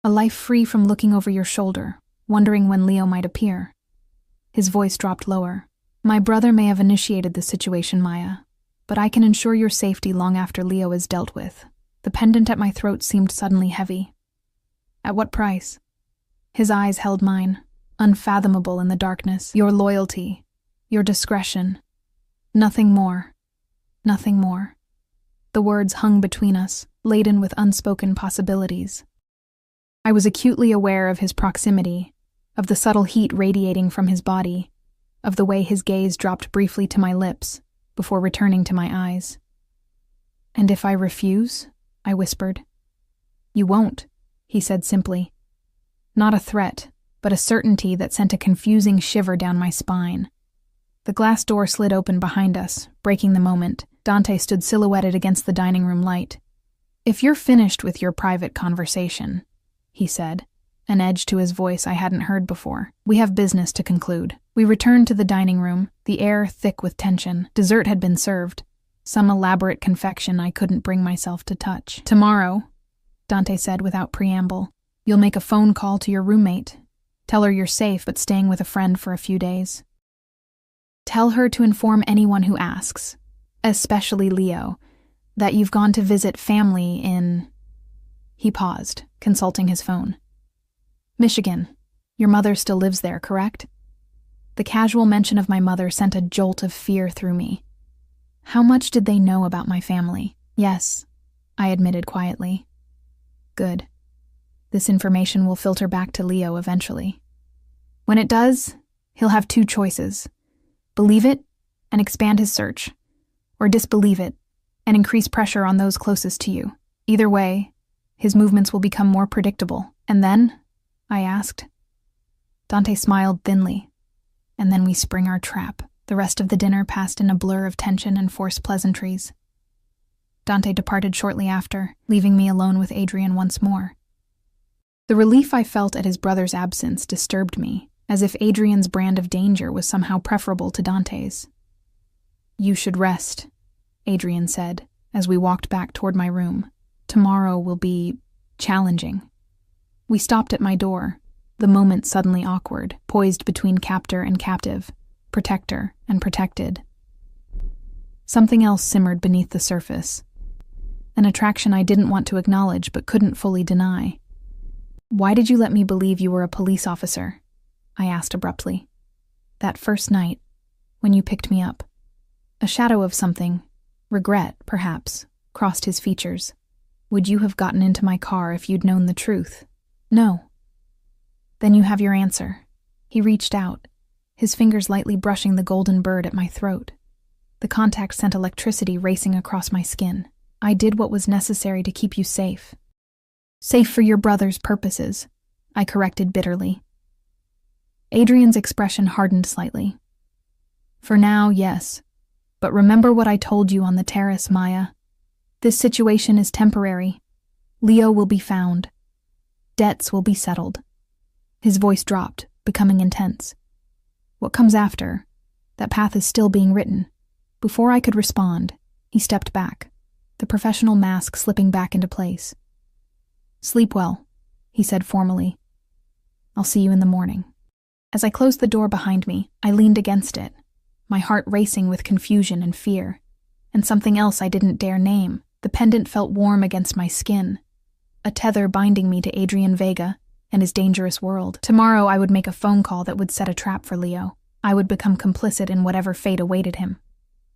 A life free from looking over your shoulder, wondering when Leo might appear." His voice dropped lower. "My brother may have initiated the situation, Maya, but I can ensure your safety long after Leo is dealt with." The pendant at my throat seemed suddenly heavy. "At what price?" His eyes held mine, unfathomable in the darkness. "Your loyalty, your discretion. Nothing more. Nothing more." The words hung between us, laden with unspoken possibilities. I was acutely aware of his proximity, of the subtle heat radiating from his body, of the way his gaze dropped briefly to my lips, before returning to my eyes. "And if I refuse?" I whispered. "You won't," he said simply. Not a threat, but a certainty that sent a confusing shiver down my spine. The glass door slid open behind us, breaking the moment. Dante stood silhouetted against the dining room light. "If you're finished with your private conversation," he said, an edge to his voice I hadn't heard before, "we have business to conclude." We returned to the dining room, the air thick with tension. Dessert had been served, some elaborate confection I couldn't bring myself to touch. "Tomorrow," Dante said without preamble, "you'll make a phone call to your roommate. Tell her you're safe but staying with a friend for a few days. Tell her to inform anyone who asks, especially Leo, that you've gone to visit family in..." He paused, consulting his phone. "Michigan. Your mother still lives there, correct?" The casual mention of my mother sent a jolt of fear through me. How much did they know about my family? "Yes," I admitted quietly. "Good. This information will filter back to Leo eventually. When it does, he'll have two choices: believe it and expand his search, or disbelieve it and increase pressure on those closest to you. Either way, his movements will become more predictable. And then?" I asked. Dante smiled thinly. "And then we spring our trap." The rest of the dinner passed in a blur of tension and forced pleasantries. Dante departed shortly after, leaving me alone with Adrian once more. The relief I felt at his brother's absence disturbed me, as if Adrian's brand of danger was somehow preferable to Dante's. "You should rest," Adrian said, as we walked back toward my room. "Tomorrow will be challenging." We stopped at my door, the moment suddenly awkward, poised between captor and captive, protector and protected. Something else simmered beneath the surface, an attraction I didn't want to acknowledge but couldn't fully deny. "Why did you let me believe you were a police officer?" I asked abruptly. "That first night, when you picked me up." A shadow of something, regret, perhaps, crossed his features. "Would you have gotten into my car if you'd known the truth?" "No." "Then you have your answer." He reached out, his fingers lightly brushing the golden bird at my throat. The contact sent electricity racing across my skin. "I did what was necessary to keep you safe." "Safe for your brother's purposes," I corrected bitterly. Adrian's expression hardened slightly. "For now, yes. But remember what I told you on the terrace, Maya. This situation is temporary. Leo will be found. Debts will be settled." His voice dropped, becoming intense. "What comes after? That path is still being written." Before I could respond, he stepped back, the professional mask slipping back into place. "Sleep well," he said formally. "I'll see you in the morning." As I closed the door behind me, I leaned against it, my heart racing with confusion and fear. And something else I didn't dare name. The pendant felt warm against my skin, a tether binding me to Adrian Vega and his dangerous world. Tomorrow I would make a phone call that would set a trap for Leo. I would become complicit in whatever fate awaited him.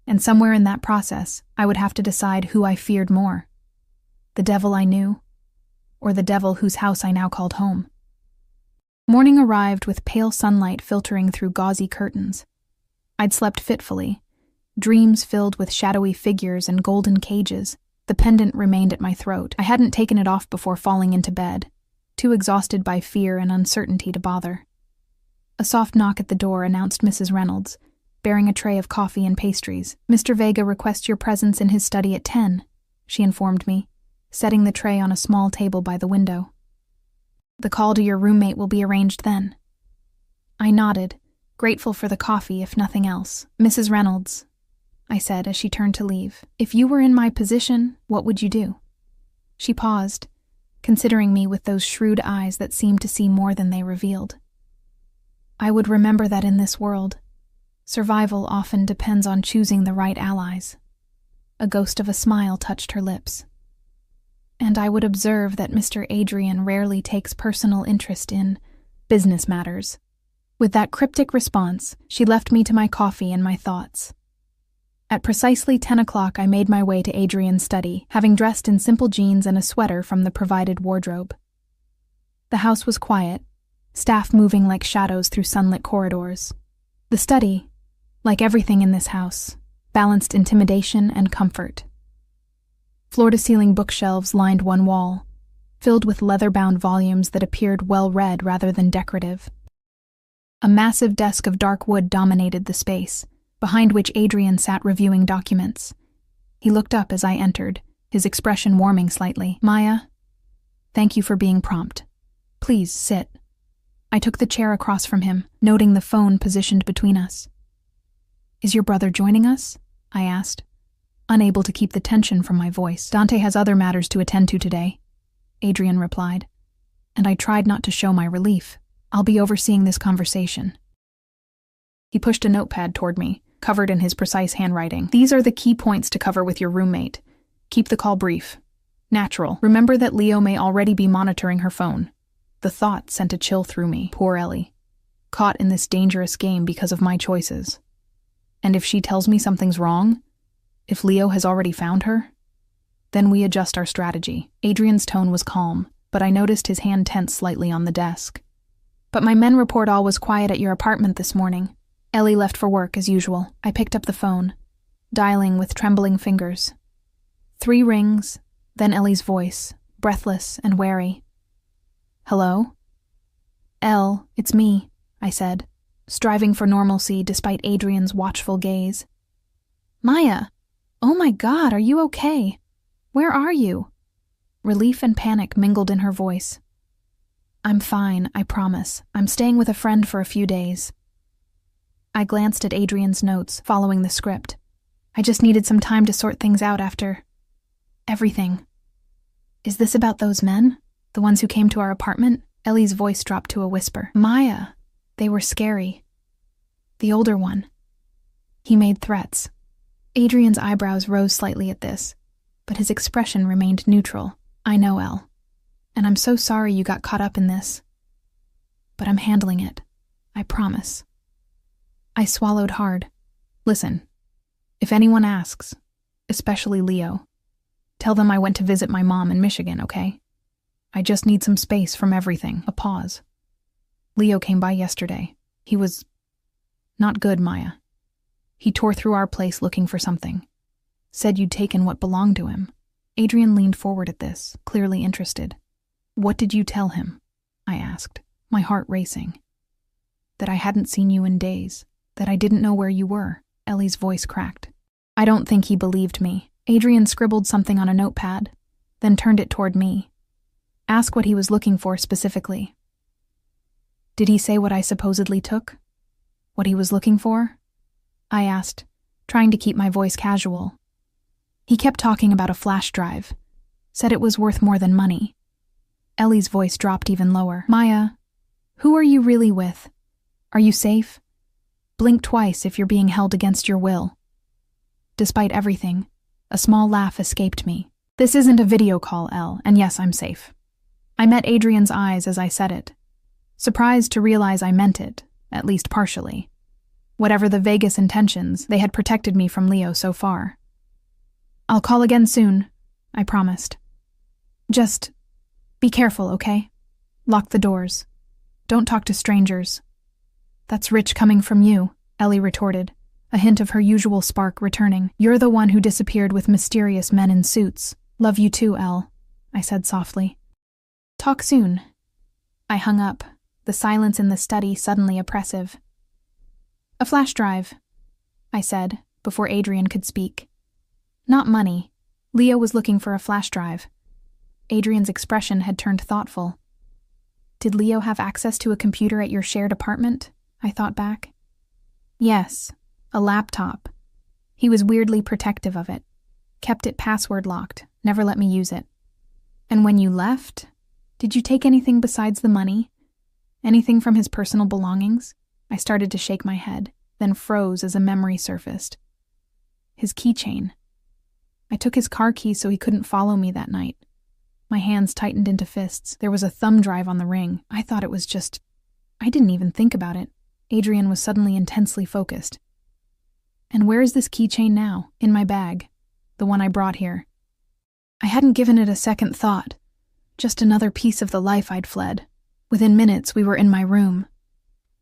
And somewhere in that process, I would have to decide who I feared more: the devil I knew, or the devil whose house I now called home. Morning arrived with pale sunlight filtering through gauzy curtains. I'd slept fitfully, dreams filled with shadowy figures and golden cages. The pendant remained at my throat. I hadn't taken it off before falling into bed, too exhausted by fear and uncertainty to bother. A soft knock at the door announced Mrs. Reynolds, bearing a tray of coffee and pastries. "Mr. Vega requests your presence in his study at 10, she informed me, setting the tray on a small table by the window. "The call to your roommate will be arranged then." I nodded, grateful for the coffee if nothing else. "Mrs. Reynolds," I said as she turned to leave, "if you were in my position, what would you do?" She paused, considering me with those shrewd eyes that seemed to see more than they revealed. "I would remember that in this world, survival often depends on choosing the right allies." A ghost of a smile touched her lips. "And I would observe that Mr. Adrian rarely takes personal interest in business matters." With that cryptic response, she left me to my coffee and my thoughts. At precisely 10 o'clock, I made my way to Adrian's study, having dressed in simple jeans and a sweater from the provided wardrobe. The house was quiet, staff moving like shadows through sunlit corridors. The study, like everything in this house, balanced intimidation and comfort. Floor-to-ceiling bookshelves lined one wall, filled with leather-bound volumes that appeared well-read rather than decorative. A massive desk of dark wood dominated the space, behind which Adrian sat reviewing documents. He looked up as I entered, his expression warming slightly. "Maya, thank you for being prompt. Please sit." I took the chair across from him, noting the phone positioned between us. "Is your brother joining us?" I asked, unable to keep the tension from my voice. "Dante has other matters to attend to today," Adrian replied, and I tried not to show my relief. "I'll be overseeing this conversation." He pushed a notepad toward me, covered in his precise handwriting. "These are the key points to cover with your roommate. Keep the call brief. Natural. Remember that Leo may already be monitoring her phone." The thought sent a chill through me. Poor Ellie. Caught in this dangerous game because of my choices. And if she tells me something's wrong? If Leo has already found her? Then we adjust our strategy. Adrian's tone was calm, but I noticed his hand tense slightly on the desk. "But my men report all was quiet at your apartment this morning." Ellie left for work as usual. I picked up the phone, dialing with trembling fingers. 3 rings, then Ellie's voice, breathless and wary. "Hello?" "Elle, it's me," I said, striving for normalcy despite Adrian's watchful gaze. "Maya! Oh my God, are you okay? Where are you?" Relief and panic mingled in her voice. "I'm fine, I promise. I'm staying with a friend for a few days." I glanced at Adrian's notes, following the script. I just needed some time to sort things out after everything. "Is this about those men? The ones who came to our apartment?" Ellie's voice dropped to a whisper. "Maya, they were scary. The older one. He made threats." Adrian's eyebrows rose slightly at this, but his expression remained neutral. "I know, Elle, and I'm so sorry you got caught up in this. But I'm handling it. I promise." I swallowed hard. "Listen, if anyone asks, especially Leo, tell them I went to visit my mom in Michigan, okay? I just need some space from everything." A pause. "Leo came by yesterday. He was not good, Maya. He tore through our place looking for something. Said you'd taken what belonged to him." Adrian leaned forward at this, clearly interested. "What did you tell him?" I asked, my heart racing. "That I hadn't seen you in days, that I didn't know where you were." Ellie's voice cracked. I don't think he believed me. Adrian scribbled something on a notepad, then turned it toward me. "Ask what he was looking for specifically." "Did he say what I supposedly took? What he was looking for?" I asked, trying to keep my voice casual. "He kept talking about a flash drive. Said it was worth more than money." Ellie's voice dropped even lower. "Maya, who are you really with? Are you safe? Blink twice if you're being held against your will." Despite everything, a small laugh escaped me. "This isn't a video call, Elle, and yes, I'm safe." I met Adrian's eyes as I said it, surprised to realize I meant it, at least partially. Whatever the vaguest intentions, they had protected me from Leo so far. "I'll call again soon," I promised. "Just be careful, okay? Lock the doors. Don't talk to strangers." "That's rich coming from you," Ellie retorted, a hint of her usual spark returning. "You're the one who disappeared with mysterious men in suits." "Love you too, Elle," I said softly. "Talk soon." I hung up, the silence in the study suddenly oppressive. "A flash drive," I said, before Adrian could speak. "Not money. Leo was looking for a flash drive." Adrian's expression had turned thoughtful. "Did Leo have access to a computer at your shared apartment?" I thought back. "Yes, a laptop. He was weirdly protective of it. Kept it password locked, never let me use it." "And when you left, did you take anything besides the money? Anything from his personal belongings?" I started to shake my head, then froze as a memory surfaced. His keychain. I took his car keys so he couldn't follow me that night. My hands tightened into fists. There was a thumb drive on the ring. I thought it was just... I didn't even think about it. Adrian was suddenly intensely focused. "And where is this keychain now?" "In my bag. The one I brought here." I hadn't given it a second thought. Just another piece of the life I'd fled. Within minutes, we were in my room.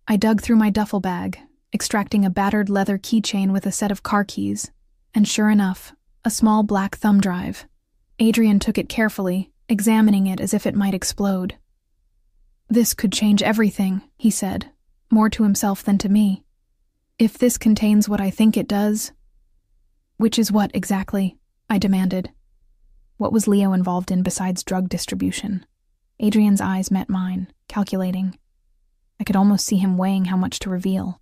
I dug through my duffel bag, extracting a battered leather keychain with a set of car keys, And sure enough, a small black thumb drive. Adrian took it carefully, examining it as if it might explode. "This could change everything," he said, more to himself than to me. "If this contains what I think it does." "Which is what, exactly?" I demanded. What was Leo involved in besides drug distribution? Adrian's eyes met mine, calculating. I could almost see him weighing how much to reveal.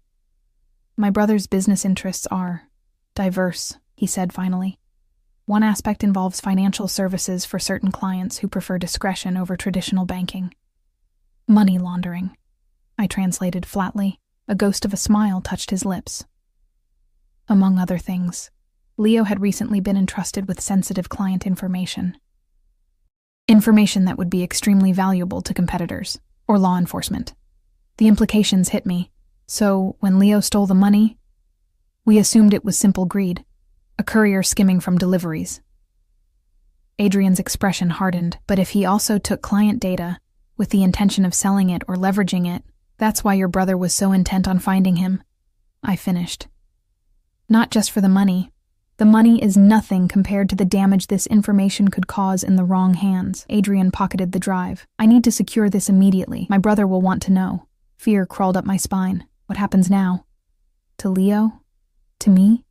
"My brother's business interests are diverse," he said finally. "One aspect involves financial services for certain clients who prefer discretion over traditional banking." "Money laundering," I translated flatly. A ghost of a smile touched his lips. Among other things, Leo had recently been entrusted with sensitive client information. Information that would be extremely valuable to competitors or law enforcement. The implications hit me. So, when Leo stole the money, we assumed it was simple greed, a courier skimming from deliveries. Adrian's expression hardened, but if he also took client data with the intention of selling it or leveraging it, that's why your brother was so intent on finding him, I finished. Not just for the money. The money is nothing compared to the damage this information could cause in the wrong hands. Adrian pocketed the drive. "I need to secure this immediately. My brother will want to know." Fear crawled up my spine. What happens now? To Leo? To me?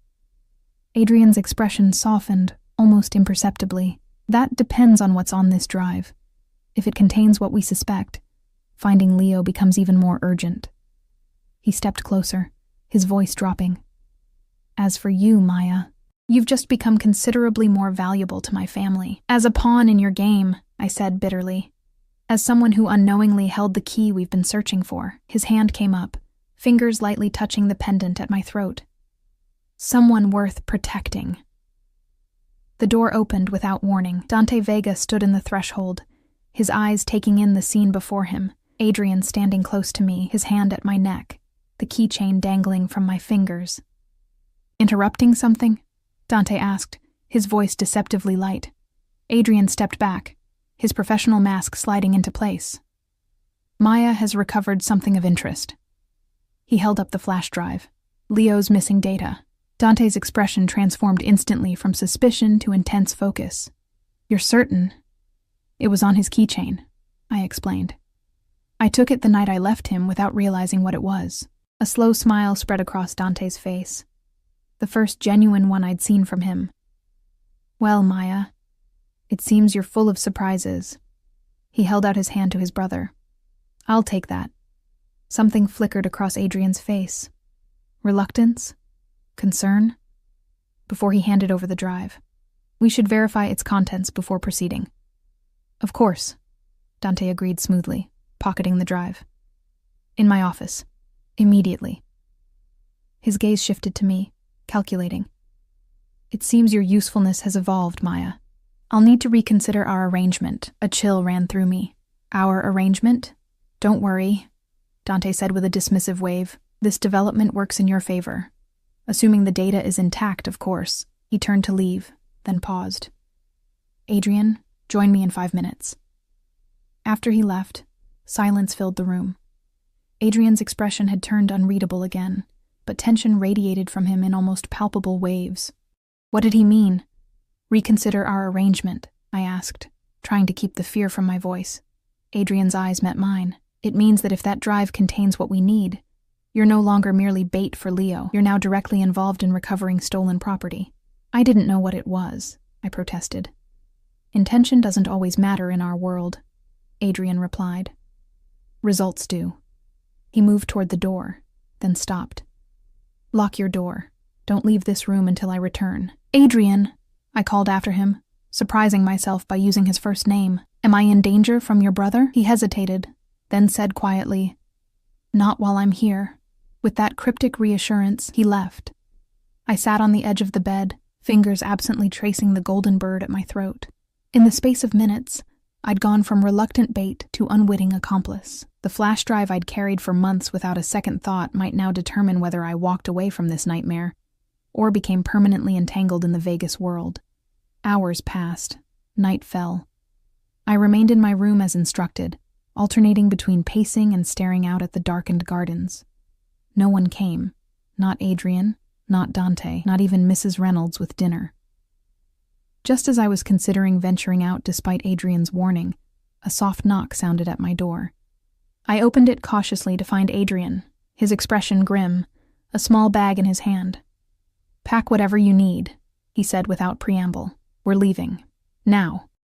Adrian's expression softened, almost imperceptibly. "That depends on what's on this drive. If it contains what we suspect, finding Leo becomes even more urgent." He stepped closer, his voice dropping. "As for you, Maya, you've just become considerably more valuable to my family. As a pawn in your game," I said bitterly. "As someone who unknowingly held the key we've been searching for." His hand came up, fingers lightly touching the pendant at my throat. "Someone worth protecting." The door opened without warning. Dante Vega stood in the threshold, his eyes taking in the scene before him. Adrian standing close to me, his hand at my neck, the keychain dangling from my fingers. "Interrupting something?" Dante asked, his voice deceptively light. Adrian stepped back, his professional mask sliding into place. "Maya has recovered something of interest." He held up the flash drive. "Leo's missing data." Dante's expression transformed instantly from suspicion to intense focus. "You're certain?" "It was on his keychain," I explained. "I took it the night I left him without realizing what it was." A slow smile spread across Dante's face, the first genuine one I'd seen from him. "Well, Maya, it seems you're full of surprises." He held out his hand to his brother. "I'll take that." Something flickered across Adrian's face. Reluctance? Concern? Before he handed over the drive. "We should verify its contents before proceeding." "Of course," Dante agreed smoothly, pocketing the drive. "In my office. Immediately." His gaze shifted to me, calculating. "It seems your usefulness has evolved, Maya. I'll need to reconsider our arrangement." A chill ran through me. "Our arrangement? Don't worry," Dante said with a dismissive wave. "This development works in your favor. Assuming the data is intact, of course." He turned to leave, then paused. "Adrian, join me in 5 minutes." After he left, silence filled the room. Adrian's expression had turned unreadable again, but tension radiated from him in almost palpable waves. What did he mean? "Reconsider our arrangement," I asked, trying to keep the fear from my voice. Adrian's eyes met mine. "It means that if that drive contains what we need, you're no longer merely bait for Leo. You're now directly involved in recovering stolen property." "I didn't know what it was," I protested. "Intention doesn't always matter in our world," Adrian replied. "Results do." He moved toward the door, then stopped. "Lock your door. Don't leave this room until I return." "Adrian," I called after him, surprising myself by using his first name. "Am I in danger from your brother?" He hesitated, then said quietly, "Not while I'm here." With that cryptic reassurance, he left. I sat on the edge of the bed, fingers absently tracing the golden bird at my throat. In the space of minutes, I'd gone from reluctant bait to unwitting accomplice. The flash drive I'd carried for months without a second thought might now determine whether I walked away from this nightmare or became permanently entangled in the Vegas world. Hours passed. Night fell. I remained in my room as instructed, alternating between pacing and staring out at the darkened gardens. No one came. Not Adrian, not Dante, not even Mrs. Reynolds with dinner. Just as I was considering venturing out despite Adrian's warning, a soft knock sounded at my door. I opened it cautiously to find Adrian, his expression grim, a small bag in his hand. "Pack whatever you need," he said without preamble. "We're leaving. Now."